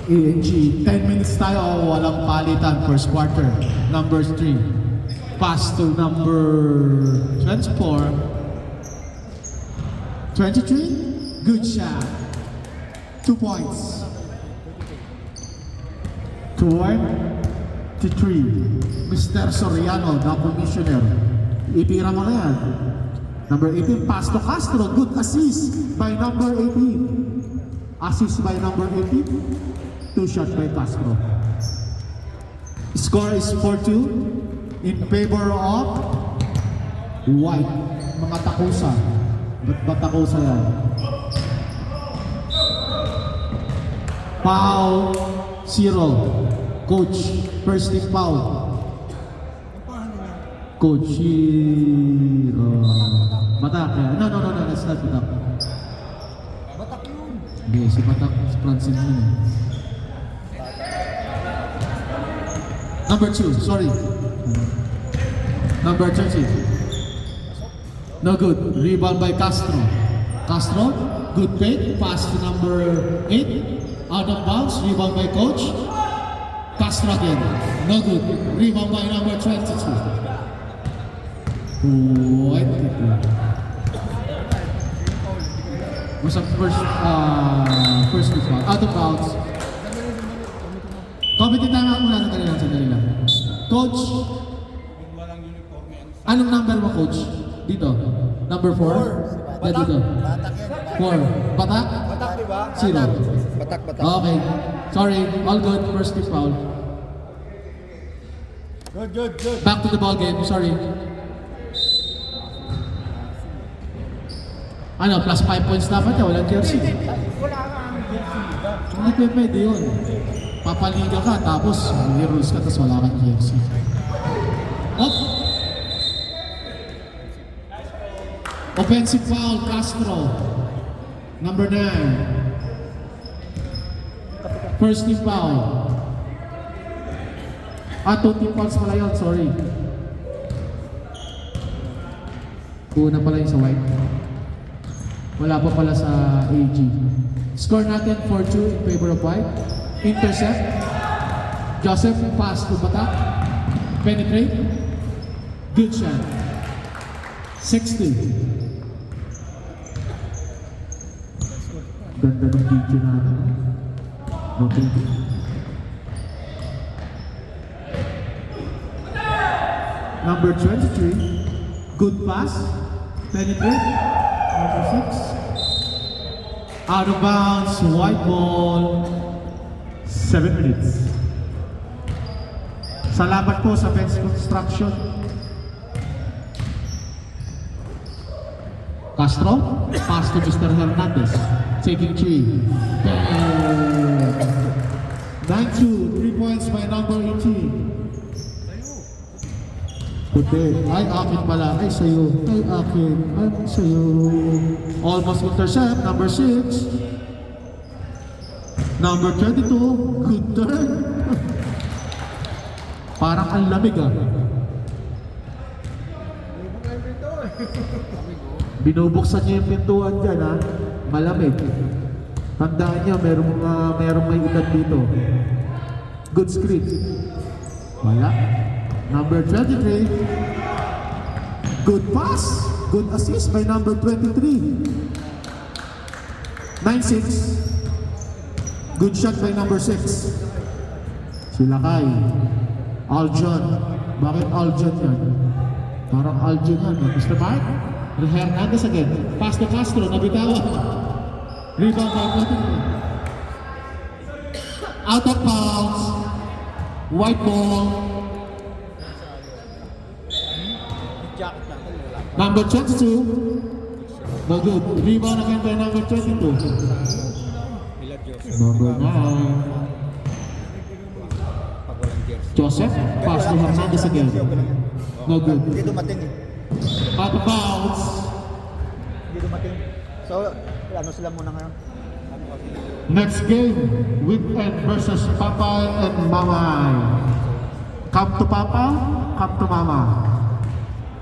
ENG, 10 minutes tayo, walang palitan, first quarter. Number 3, pass to number 24. 23, good shot. 2 points. 23, Mr. Soriano, the commissioner. Itira mo na yan. Number 18, pass to Castro, good assist by number 18. Assist by number 18. 2 shots by Castro. Score is 4-2 in favor of White. Mga takusa. Ba't ba takusa yan? Foul 0. Coach, first team foul. Coach Shiro. Batak. No, let's not Batak. Batak yun. Okay, si Batak, si Francine yun. Number 2, sorry. Number 30. No good. Rebound by Castro. Castro, good fake. Pass to number 8. Out of bounds. Rebound by Coach. Castro again. No good. Rebound by number 22. White people. Was up first foul. Out of bounds. Committee time out muna sandali lang. Coach, anong number mo, Coach? Dito? Number 4? Batak. Dito? Batak yan. 4. Batak? Batak, diba? 0. Batak. Okay. Sorry. All good. First team foul. Good. Back to the ball game. Sorry. Ano, plus 5 points dapat ya. Walang jersey. Wala nga ang jersey. Hindi pwede yun. Papaliga ka, tapos may rules ka, tapos wala kang jersey. Up! Offensive foul, Castro. Number 9. First team foul. 2 team fouls pala yun, sorry. Una pala yung sa white. Wala pa pala sa AG. Score natin 4-2 in favor of white. Intercept. Joseph, pass to Batak. Penetrate. Good shot. 60. Ganda ng video natin. Okay. Number 23. Good pass. Penetrate. Number 6. Out of bounds. White ball. 7 minutes. Salamat po sa fence construction. Castro, pass to Mr. Hernandez. Taking 3. 9-2, 3 points by number 18. Puti. Ay, akin pala. Ay, sa'yo. Ay, akin. Ay, sa'yo. Almost intercept. Number 6. Number 22, good turn. Parang ang lamig Binubuksan niyo yung pintuan dyan Malamig. Tandaan niyo, merong may edad dito. Good screen. Wala. Number 23. Good pass. Good assist by number 23. 9-6. Good shot by number 6. Sila kay Aljon. Bakit Aljon yan? Parang Aljon yan. Mr. Mark? Hernandez again. Pass to Castro. Nabitawan. Rebound by Castro. Out of bounds. White ball. Number 22. No good. Rebound again by number 22. Number 9. Joseph, pass to Hernandez again. No good. Hindi dumating Out of bounds. Hindi dumating. So, ano sila muna ngayon? Next game, Weekend versus Papay and Mamay. Come to Papa, come to Mama.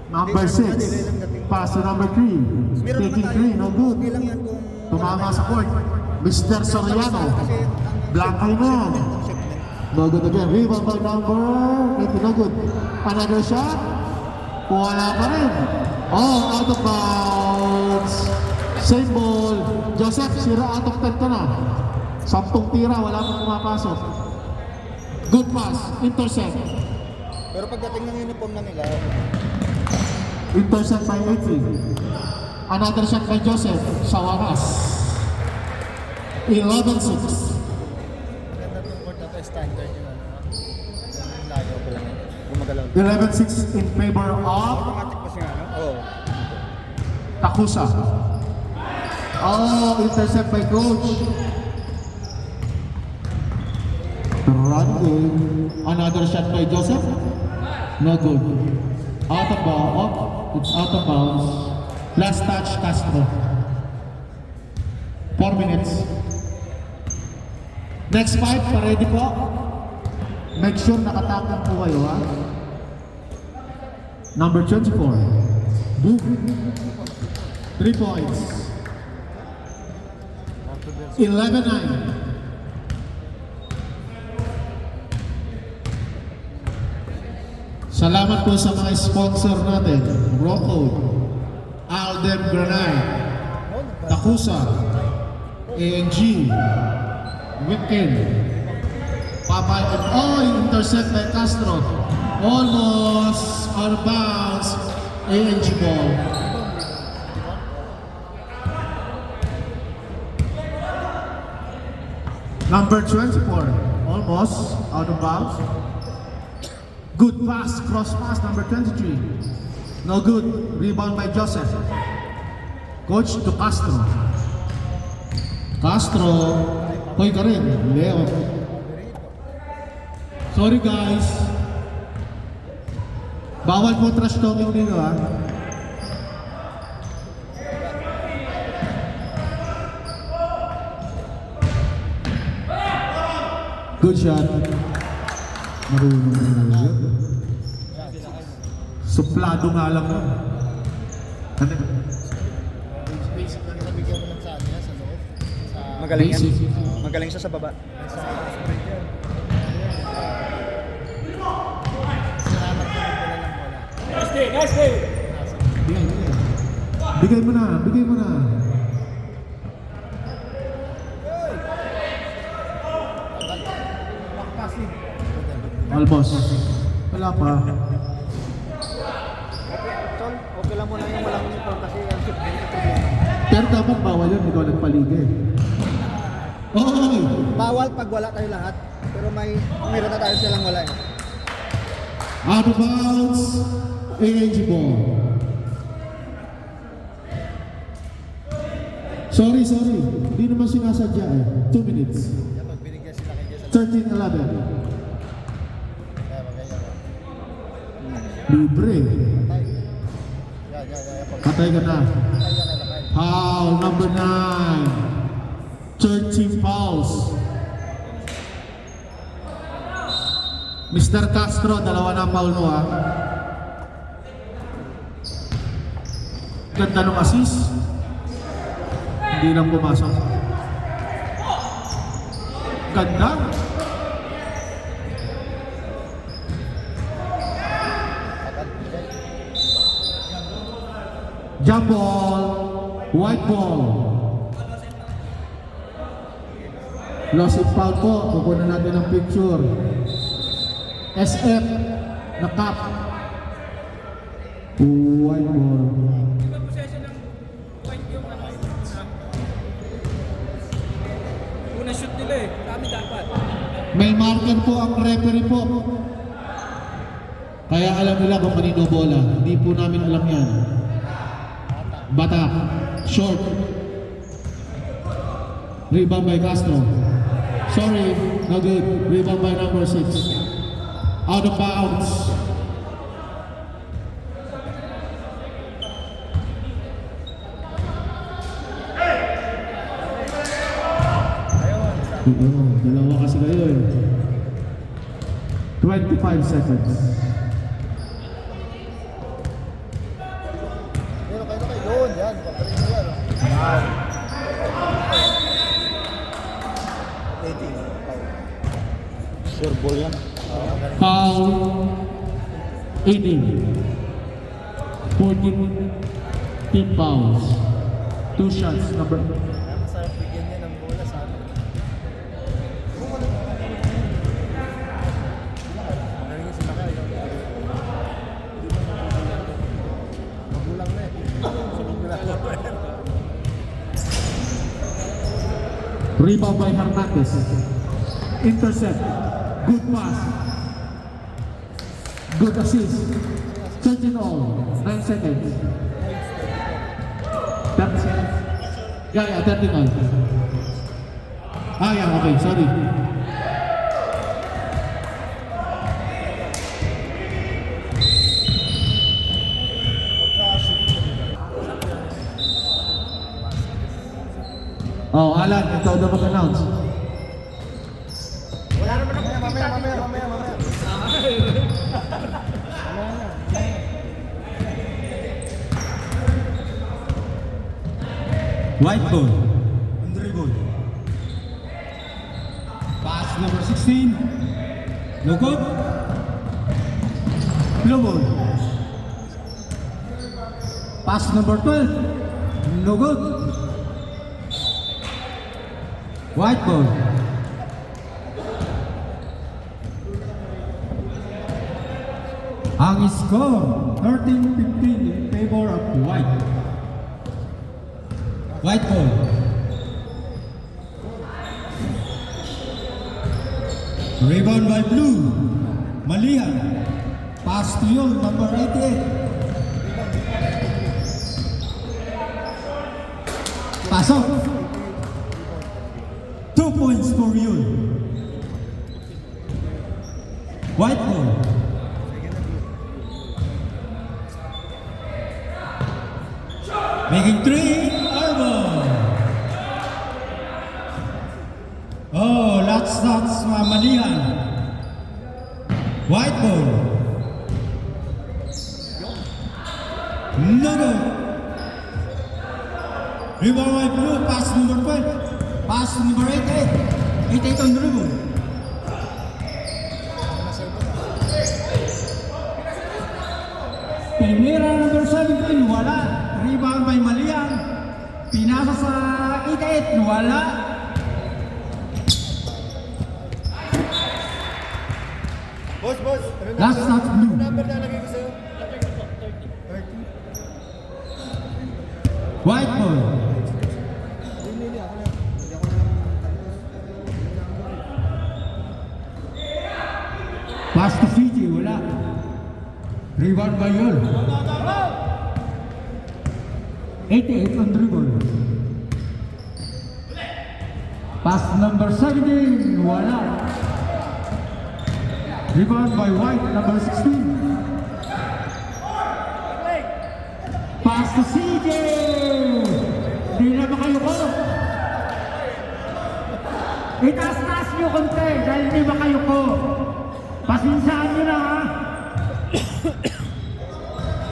Number 6, pass to number 3. Taking 3, no good. Okay lang yan kung Tumama sa court. Mr. Soriano. Black eye man. No good again. Rebound by number 80. No good. Another shot. Wala pa rin. Oh, out of bounds. Same ball. Joseph, sira out of 10 ka na. 10 tira, wala pang pumapasok. Good pass. Intercept. Pero pagdating ng uniform na nila, Intercept by 80. Another shot by Joseph. Sa wakas. 11-6. maganda itong court na to, standard yung ano. Yung layo ko lang. Gumagalaw. 11-6 in favor of Automatic kasi nga, no? Oo. Takusa. Oh, intercept by coach. Run game. Another shot by Joseph. No good. Out of bounds. It's out of bounds. Last touch, Castro. 4 minutes. Next 5, ready po. Make sure nakatakot po kayo, ha? Number 24. Boom. 3 points. 11-9. Salamat po sa mga sponsor natin. Rocco, Aldem Granite, Takusa, ANG, Wicked, Papay and Oy, intercept by Castro. Almost out of bounds. ANG ball. Number 24, almost out of bounds. Good pass, cross pass, number 23. No good. Rebound by Joseph. Coach to Castro. Castro. Hoy ka rin. Leo. Sorry guys. Bawal po trash talking dito, ha. Good shot. Marunong na yun. Suplado nga lang yun. Ano? Basic lang nabigyan mo lang sa niya, sa loob. Magaling yan. Basic. Magaling siya sa baba. Sa sprint yan. Nice day! Bigay mo na, bigay mo na. Almost. Wala pa. Tol, okay lang muna yung walang uniform kasi ang shoot din yung problema. Pero dapat bawal yun, ikaw nagpaligay. Oy! Bawal pag wala tayo lahat. Pero meron na tayo silang wala eh. Out of bounds. ANG ball. Sorry. Hindi naman sinasadya eh. 2 minutes. Yan, pag binigyan sila kay Jess. 13-11. Kaya magaya. Libre. Patay. Yan. Pag Patay ka na. patay yan ay lakay. Foul number 9. 13 fouls. Mr. Castro, dalawa na foul mo, ha. Ganda ng assist. Hindi lang pumasok. Ganda. Jump ball. White ball. Lost in foul po. Kukunan natin ng picture. SF na cup. White ball. Una shoot nila eh. Kami dapat. May marker po ang referee po. Kaya alam nila kung kanino bola. Hindi po namin alam yan. Batak. Short. Rebound by Castro. Sorry, no good. Rebound by number 6. Out of bounds. Dalawa kasi kayo eh. 25 seconds. Pero kayo yun. Yan. Pagkaling mo yan. Wow. Sure ball yan. Foul 18. 14 team fouls. 2 shots. Number Kaya masarap bigyan niya ng bola sa ano. Magaling yung sila kayo. Magulang na eh. Magulang na eh. rebound by Hernandez. Intercept. Good pass. Good assist. 13 all. 9 seconds. 30 seconds. Yeah, 13 all. Ah, yeah, okay, sorry. Oh, Alan, ikaw na mag-announce. Wala naman ako. Mamaya. White ball. Andre ball. Pass number 16. No good. Blue ball. Pass number 12. No good. White ball. Ang score 13-15 in favor of white. White ball. Rebound by blue. Malihan. Pass to Yul, number 88. Pasok. 2 points for Yul. White ball. Making 3, Arbor. Oh, that's Malihan. White ball. No good. Rebound by blue, pass number 12. Pass number 88. 88 on the rebound. Pinira number 17, wala. Rebound by Malihan. Pinasa sa 88, wala. Boss. Last shot blue. Number na lagay ko sa'yo. 30. White ball. Hindi ako lang. Hindi ako lang. Pass to Fiji, wala. Rebound by Yul. 88 on dribble. Pass number 17, wala. Rebound by White, number 16. Pass to CJ. Di na makayuko. Itaas-taas nyo konti dahil di makayuko. Pasinsaan nyo na ha.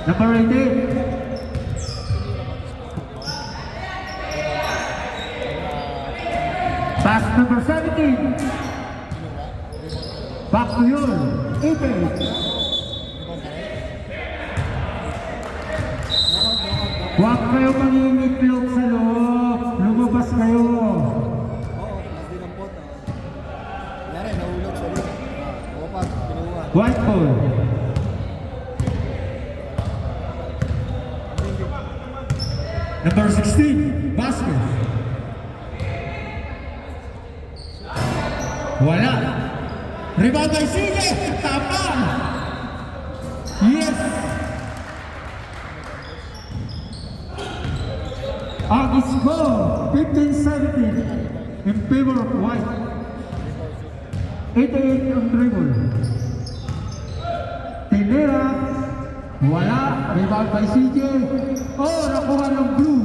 Number 18. Pass number 17. Back to Yul. 88. Huwag kayo mangingitlog sa loob. Lumabas kayo. Hindi ng pot. Yari, nahulog sa loob. Opat, pinuha. White ball. Number 16. Basket. Wala. Rebound by CJ. Tama. Yes. Ang score 15-17 in favor of White. 88 on dribble. Tinira. Wala. Rebound by CJ. Oh, nakuha ng blue.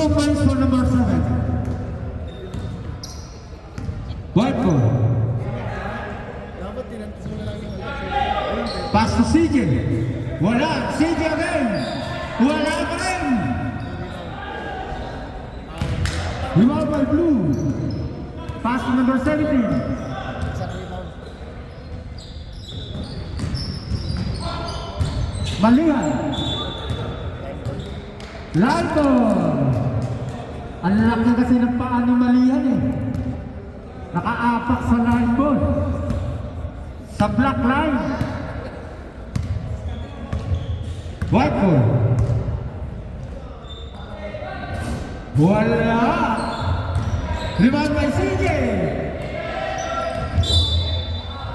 Points for number 7. White ball. Dapat tinantas mo na lang yung ano. Pass to CJ. Wala. CJ again. Wala pa rin. Pass to number 17. Isang rebound. Malihan. Lighton. Ang laki kasi ng paa ni Malihan eh. Nakaapak sa line ball. Sa black line. White ball. Wala. Rebound by CJ.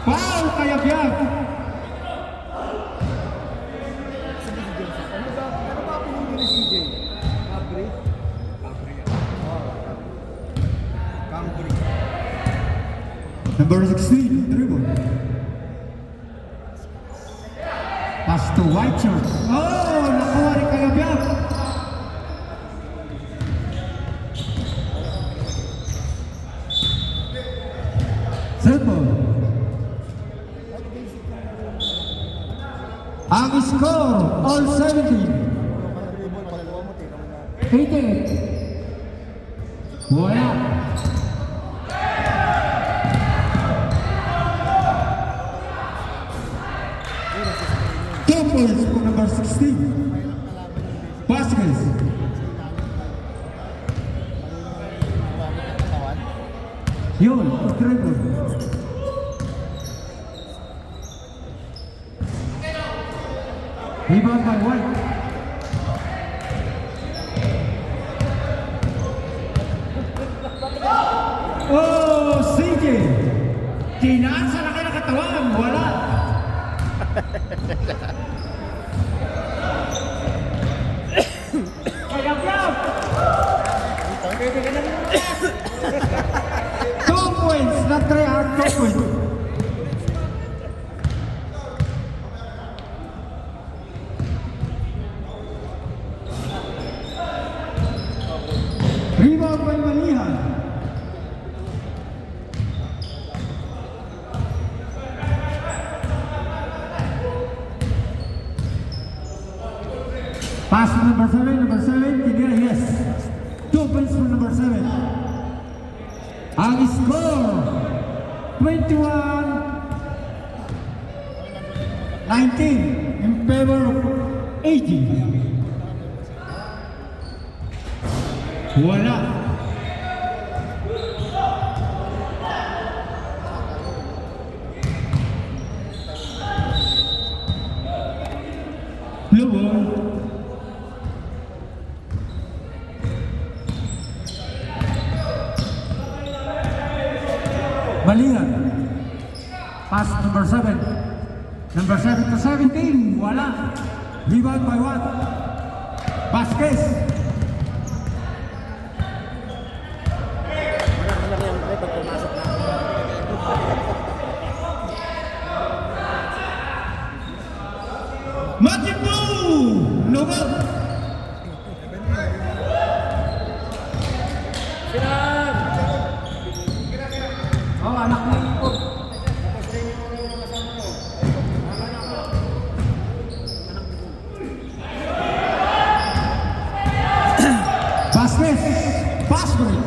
Foul kaya Biag. Ano ba pinili ni CJ? Capri? Capri. Capri. Number 16, dribble. Pass to White shirt. Oh, nakuha rin kaya Biag. Simple. Ang score, all 17. 88. Wala. Two points for number 16. Vasquez. Yun, dribble. Rebound by White. Oh, CJ. Tinaan sa laki ng katawan. Wala. Kaya Biag. 2 points, not 3 out, 2 points. Rebound by Malihan. Pass to number 7, tinira, yes. 2 points for number 7. Ang score, 21-19 in favor of 80. Wala. Blue ball. Malihan. Pass number 7. Number 7 to 17. Wala. Rebound by what? Vasquez. Magic Blue! No ball. Oh, anak mo. Vasquez. Pass break.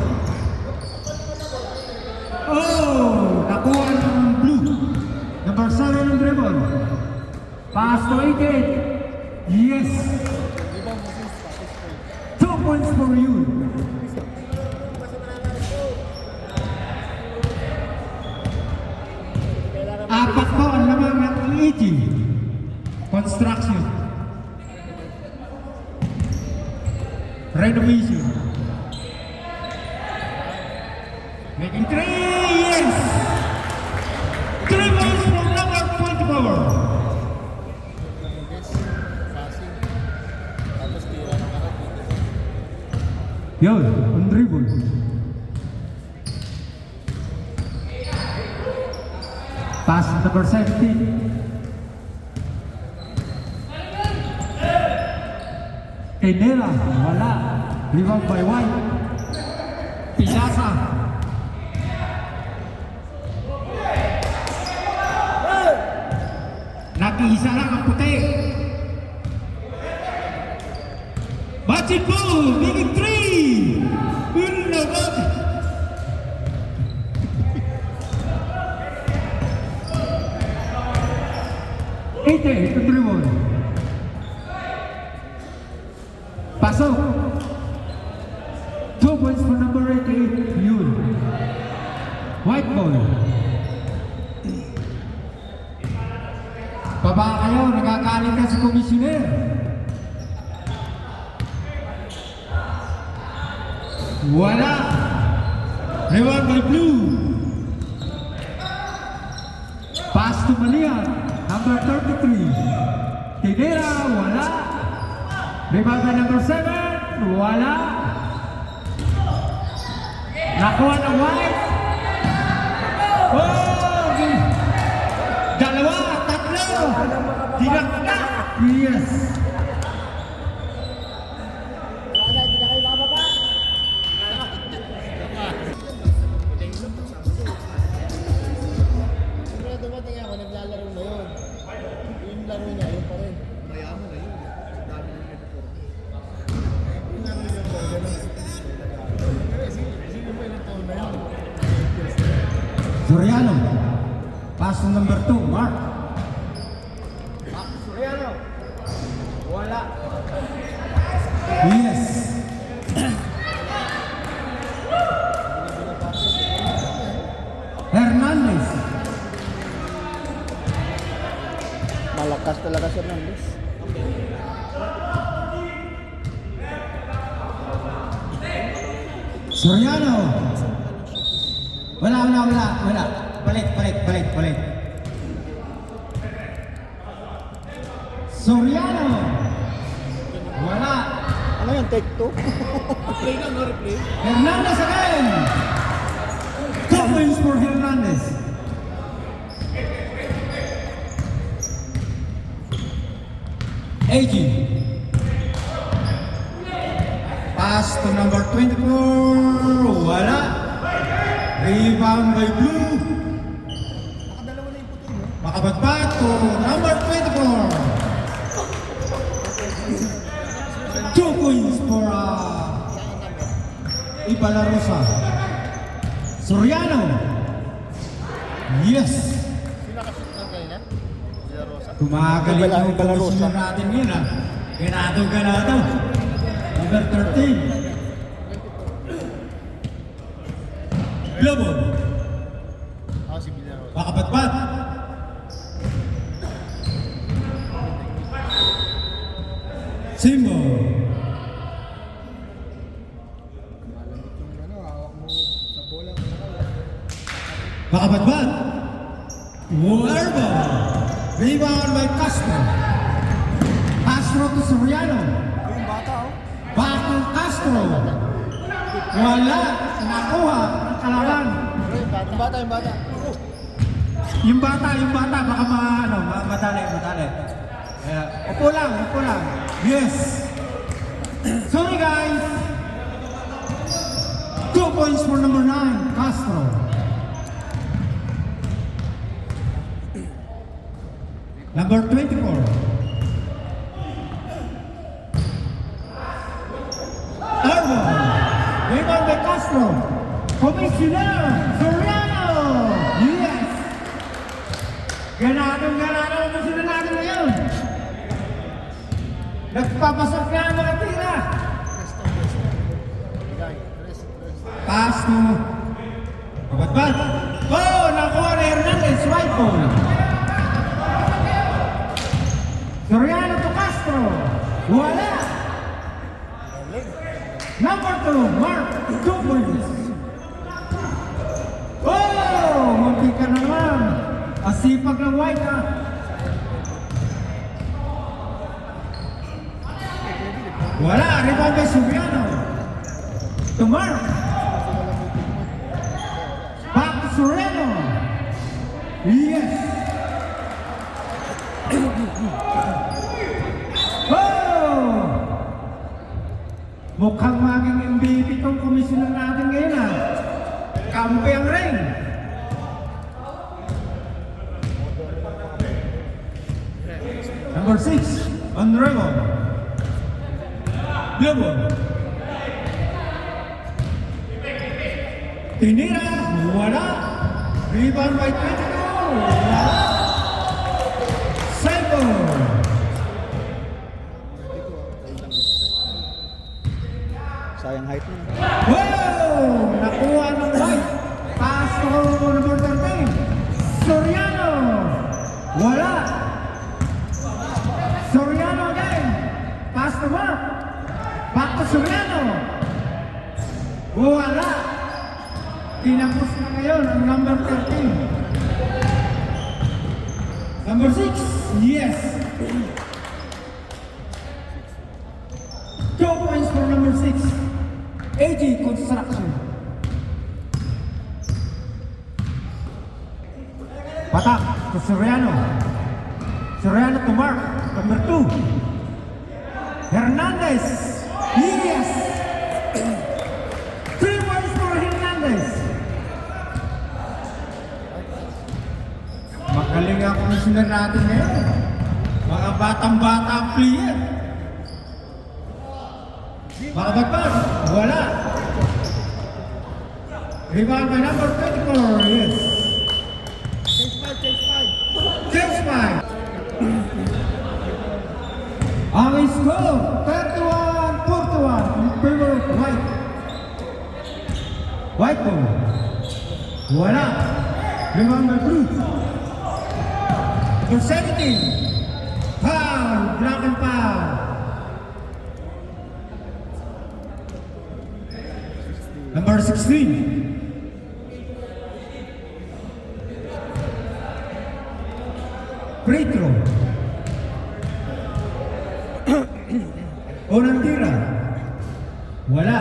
Oh, nakuha ng blue. Number 7 ng dribble. Pass to 88. Yes. 2 points for you. Apat po ang lamang ng 80. Construction. Renovation. Making 3. Yes. 3 points for number 24. Yun, on dribble. Pass number 17. Tenera, wala. Rebound by White. Pilasa. Nag-iisa lang ang puti. Magic Ball, making 3! Unlawag! 88 to dribble. Pasok. 2 points for number 88, Yun. White ball. Baba kayo, nagagalit ka sa komisyoner. Wala. Reward by blue. Pass to Malian, number 33. Tidera, wala. Rebound by number 7, wala. Nakuha ng white. Oh! Dalawa, tatlo. Dinaktak. Yes. Pero dumating ako, naglalaro na yun. Yung laro niya, yun pa rin. Mayaman na yun. Dami ng uniform. Yung laro niya po, gano'n. Sino pa ilang taon na yun? Soriano. Pass to number 2, Mark. Soriano. Wala. Yes. Hernandez. Malakas talaga si Hernandez. Soriano. Wala. Balik. Soriano. Wala. Ano yun, take 2? Replay lang, no? Replay? Hernandez again. 2 points for Hernandez. AG. Pass to number 24. Wala. Rebound by blue. Nakadalawa na yung puti, no? Makabatbat to number 24. 2 points for Ibalarosa. Soriano. Yes. Sino nakashoot lang kayo na? Si Rosa. Gumagaling yung Ibalarosa. komisyon natin yun ha. Ganado. Number 13. Globo. Ako si Villarosa. Makabatbat. Simbo. Malamit yung ano, hawak mo sa bola. Masakal. Makabatbat. Huerba. Rebound by Castro. Castro to Soriano. Yung bata, oh. Back to Castro. Wala. Nakuha ang kalaban. Yung bata. Yung bata, baka madali. Upo lang. Yes. Sorry guys. 2 points for number 9, Castro. Number 24. Arbo. Rebound by Castro. Commissioner Soriano. Yes. Ganadong ang sila natin ngayon. Nagpapasok na ang mga tira. Pass to Kabatbat. Oh, nakuha ni Hernandez. White ball. Soriano to Castro. Wala. Number 2, Mark. 2 points. Oh, munti ka naman. Asipag ng White ha. Wala, rebound by Soriano. To Mark. Back to Soriano. Yes. Oh! Mukhang maging MVP tong komisyoner natin ngayon ha. Kampi ang ring. Number 6, Andrego. Globo. Tinira, wala. Rebound by 22, wala. Sebo. Sayang height mo. Wow! Nakuha ng white. Pass to number 13. Soriano. Wala. Soriano again. Pass to Mark. Back to Soriano. Wala. Tinapos na ngayon ang number 13. Number 6. Yes. 2 points for number 6. AG Construction. Patak to Soriano. Soriano to Mark. Number 2. Hernandez. Yes. 3 points for Hernandez. Magaling ang commissioner natin ngayon. Mga batang-bata ang player. Makabagpag. Wala. Rebound by number 24. Yes. Change 5. Ang score, 31-41 in favor of White. White ball. Wala. Rebound by Blue. For 17. Foul. Block and foul. Number 16. Free throw. Unang tira. Wala.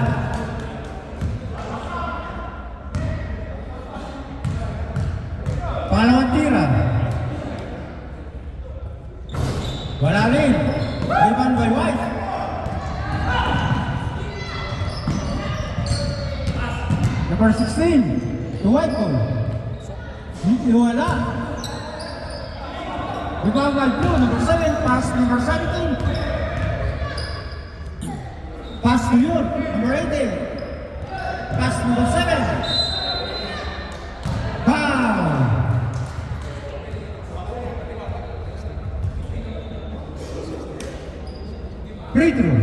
Pangalawang tira. Wala rin. Rebound by White. Number 16. To White ball. Wala. Rebound by Blue. Number 7. Pass number 17. Pass to yun. Number 18. Pass number 7. Foul. Free throw.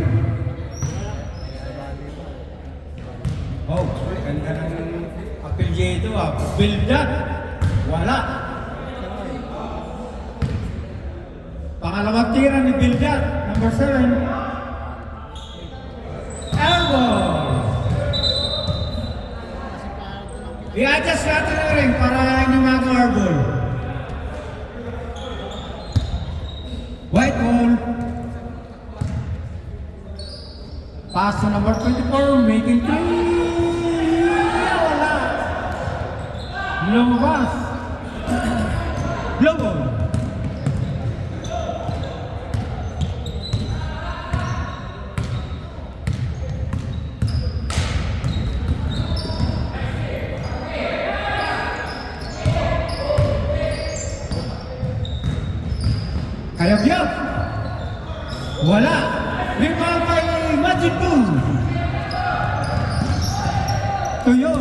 Oh, ganda ng apelye ito ah. Bildat. Wala. Pangalawang tira ni Bildat. Number 7. I-adjust natin ang ring para hindi mag-airball. White ball. Pass to number 24, making 3. Wala. Lumabas. Low ball. Kayab-yab. Wala. Rebound by Magic Boom. Ito yun.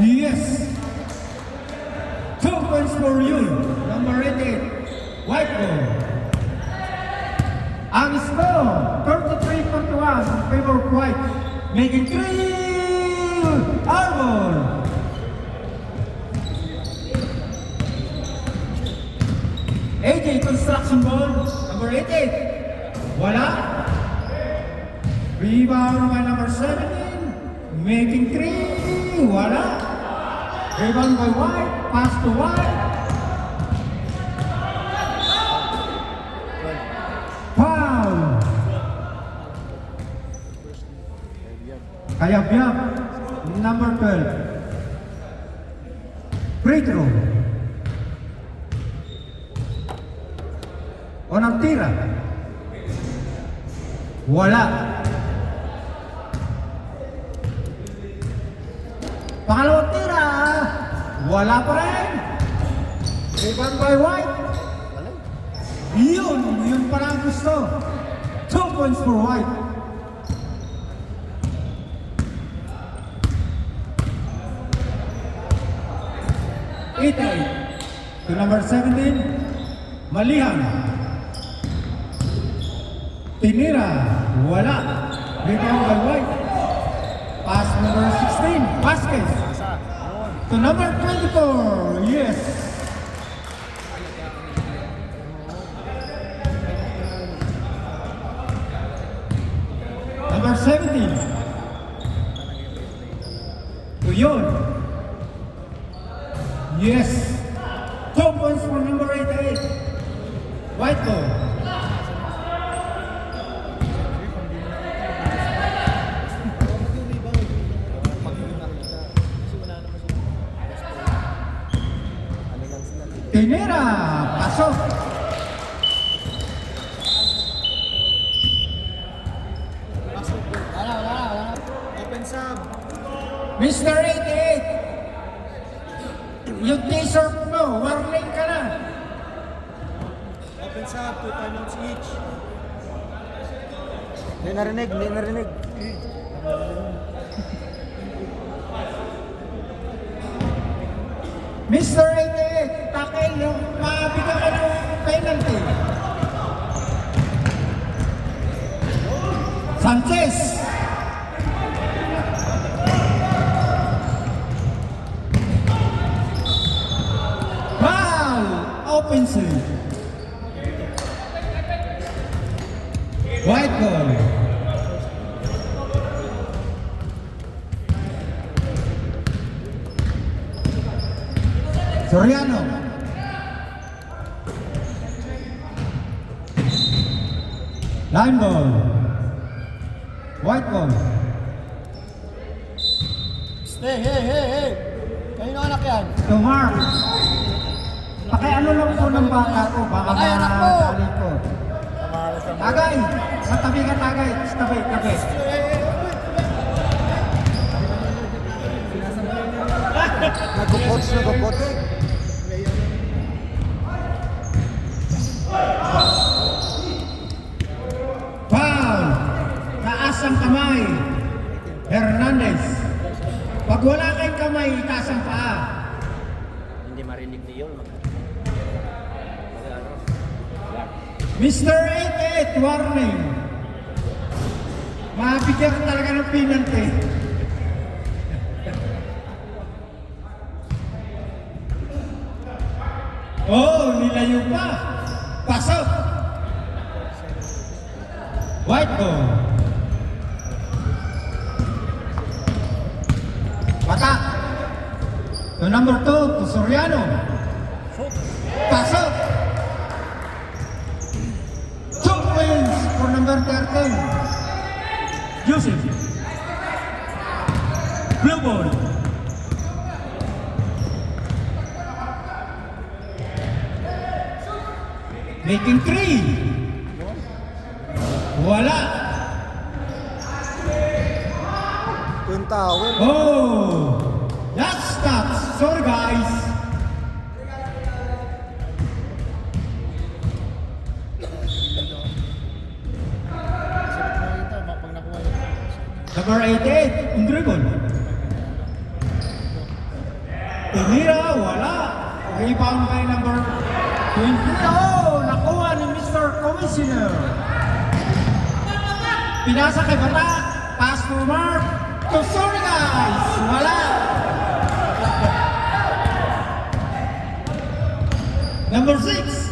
Yes. 2 points for you. Number 88. White ball. Ang score, 33-41 in favor of White. Making 3. Arbor. AJ Construction ball, number 88. Wala. Rebound by number 17. Making 3. Wala. Rebound by White. Pass to White. Foul. Kayab-yab. Number 12. Free throw. Unang tira. Wala. Pangalawang tira. Wala pa rin. Rebound by White. Yun pala ang gusto. 2 points for White. To number 17, Malihan. Tinira, wala. Rebound by White. Pass number 16, Vasquez. To number 24, yes. Number 17. To yun. Yes. 2 points for number 88. White ball. Tinira, pasok. Wala. Open sub. Mr. 88, yung t-shirt mo, warning ka na. Open sub, 2 timeouts each. Hindi narinig. Mr. 88, takil, mabigyan ka ng penalty. Sanchez. Foul, offensive. White ball. Soriano. Line ball. White ball. Hey. Kanino anak yan? To Mark. Pakiano lang po ng bata ko. Baka Pakianak mo. madali ko. Tagay. Matabi ka tagay. Tabi. Nagpo-coach. Foul. Taas ang kamay. Hernandez. Pag wala kayong kamay, taas ang paa. Hindi marinig ni yun. Mr. 88, warning. Mabigyan ka talaga ng penalty. Oh, nilayo pa. Pasok. White ball. Patak. To number 2, to Soriano. Pasok. 2 points for number 13. Joseph. Blue ball. Making 3. Wala. Twin Tower. Oh, last stops. Sorry guys. Pag nakuha yun. Number 88, yung dribble. Tinira, wala. Rebound kay number 20. Oh, nakuha ni Mr. Commissioner. Pinasa kay Bata. Pass to Mark. To sorry guys. Wala. Number 6.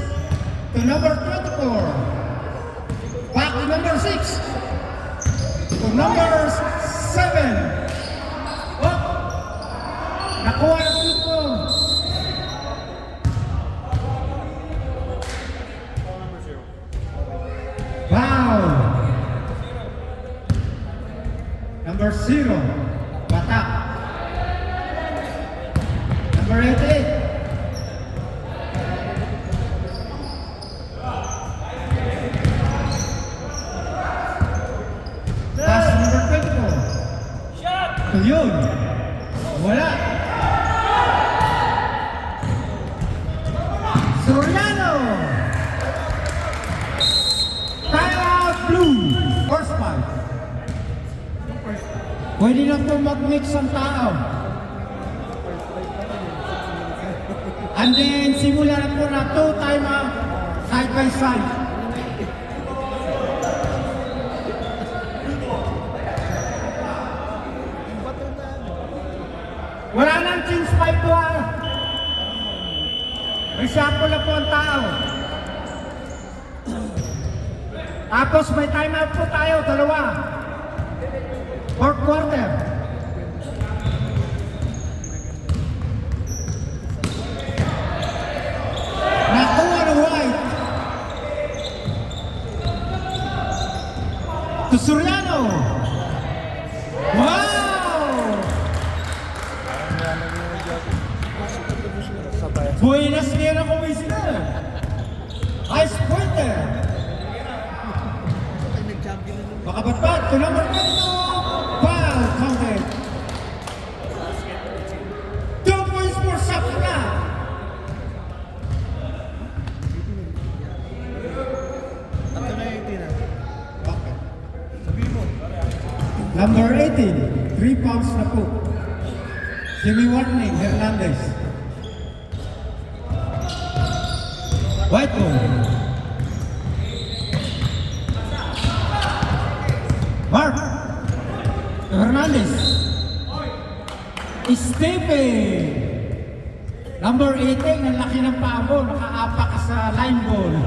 To number 24. Back to number 6. To number 7. Oh. Nakuha ng dito. Wow. Number 0. Bata. Number 88. Pass number 24. So yun. Wala. Soriano. Timeout blue. First five. Pwede na po mag-mix ang tao. And then simula na po na 2 timeout side by side. 5 to 1. Reshuffle na po ang tao. Tapos may timeout po tayo, dalawa. Fourth quarter. Nakuha ng White. To Soriano. Wow! Buenas Tierra Commissioner. Ice pointer. Ay, nag-champion na nun. Makabatbat to number 22. Foul counted. 2 points for Sakura. Tatlo na yung tira. Sabihin mo. Number 18, 3 pounds na po. Jimmy Warning Hernandez. White ball. Mark Hernandez. Stephen. Number 18, ang laki ng paa mo, nakaapak ka sa line ball.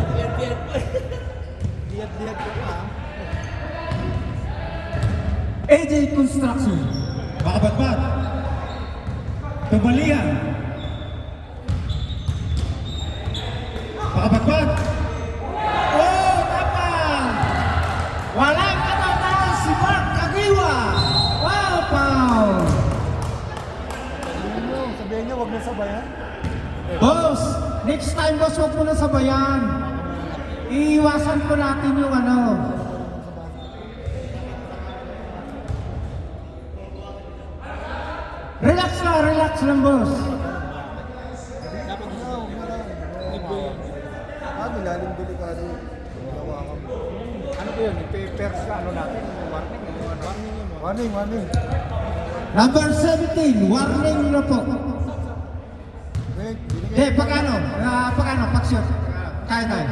Diyat-diyat ko pa. AJ Construction. Makabatbat. Tumalihan. Makabatbat. Oh, tapang! Walang katatalo si Mark Agiwa. Wow, foul! Sabihin nyo, huwag na sabayan. Boss, next time boss, huwag mo na sabayan. Iiwasan ko natin yung ano. Relax lang boss. Dapat na, huwag na lang. Nilalim delikado yun. Hawakan mo. Ano ba yun? I-pairs ka ano natin? Warning? Warning. Number 17, warning na po. Wait, binigay. Pagkano? Pag-shoot. Kaya.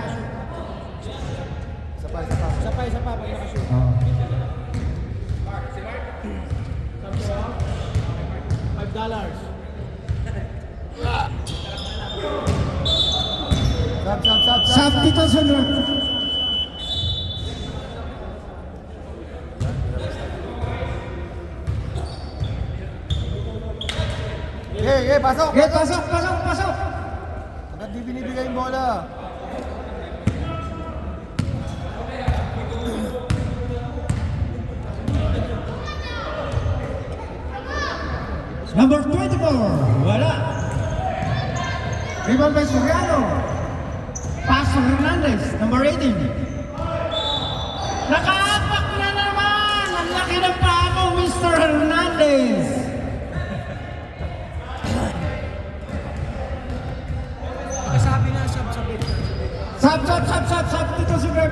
Isa pa. Pag nakashoot. $5. Sab. Sab dito sunod. Pasok! Pasok! Agad di binibigay yung bola. Number 24, wala. Rebound by Soriano. Pass to Hernandez, number 18. Nakaapak na naman! Ang laki ng paa mo, Mr. Hernandez. Sabi na, Sab dito si Greg.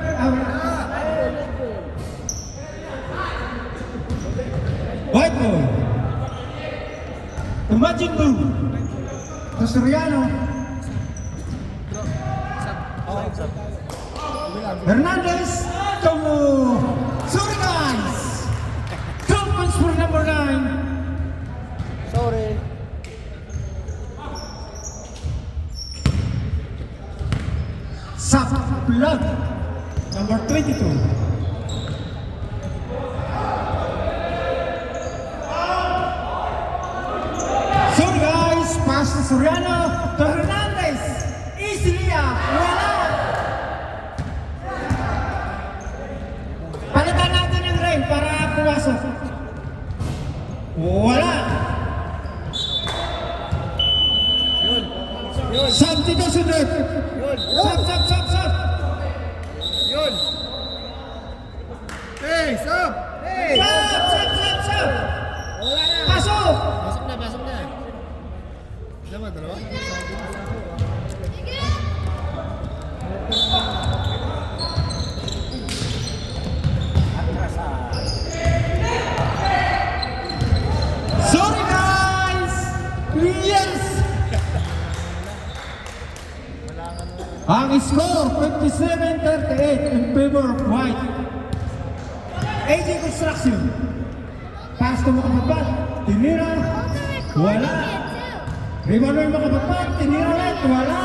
White ball. Imagine Blue. To Soriano. Hernandez to Surigans. 2 points for number 9. Sorry. Sab Blood. Number 22. Sorry guys, pass to Soriano to Hernandez. Easily wala. Palitan natin yung rain para pumasok. Wala. Sab dito sunod. Sab. Yun. Hey, stop! Hey! Sab. Wala na. Pasok. Pasok na. Dalawa. Sorry guys! Yes! Ang score, 57-38 in favor of White. AJ Construction. Pass to Makabatbat. Tinira. Wala. Rebound by Makapagpag, tinira ulit, wala.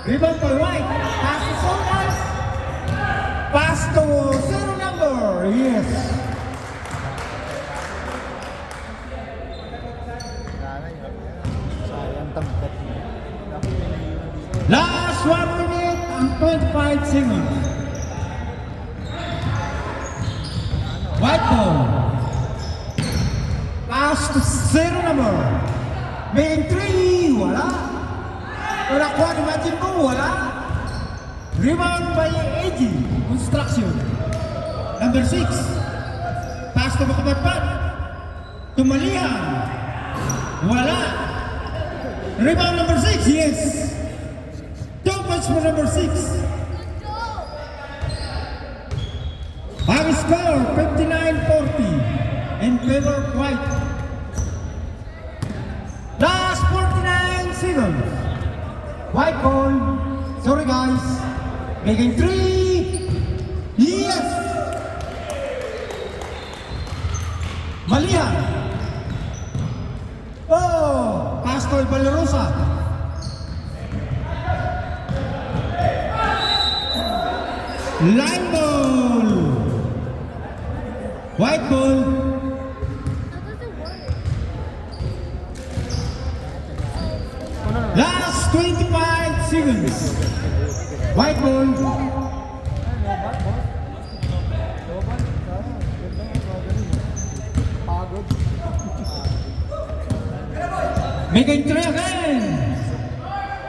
Rebound by White, pass to Sonas. Pass to zero number, yes. Sayang tangkat mo. Last 1 minute and 25 seconds. White ball. Pass to zero number. Main 3, wala. Wala ko, imagine mo, wala. Rebound by AG, construction. Number 6. Pass to Makapagpag. Tumalihan. Wala. Rebound number 6, yes. 2 points for number 6. Our score, 59-40 in favor of White. Last 49 seconds. White ball. Sorry guys. Making 3. Yes. Malihan. Oh, Pastor Valerosa. Line ball. White ball. Last 25 seconds. White ball. Pagod. Making 3 again.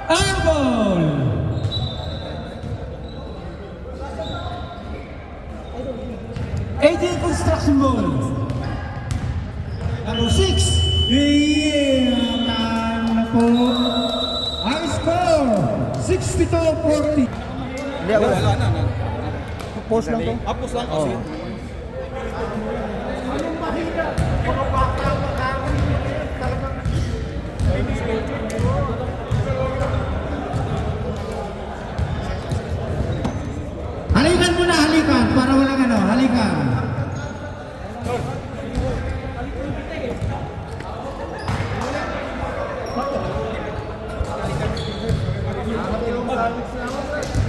Air ball. AJ construction ball. Number 6. Yeah, time na po. Ang score, 62-40. Hindi, wala na. Post lang to. Tapos lang kasi. Halikan mo na, halikan. Para walang ano, halikan. Yung service na ako.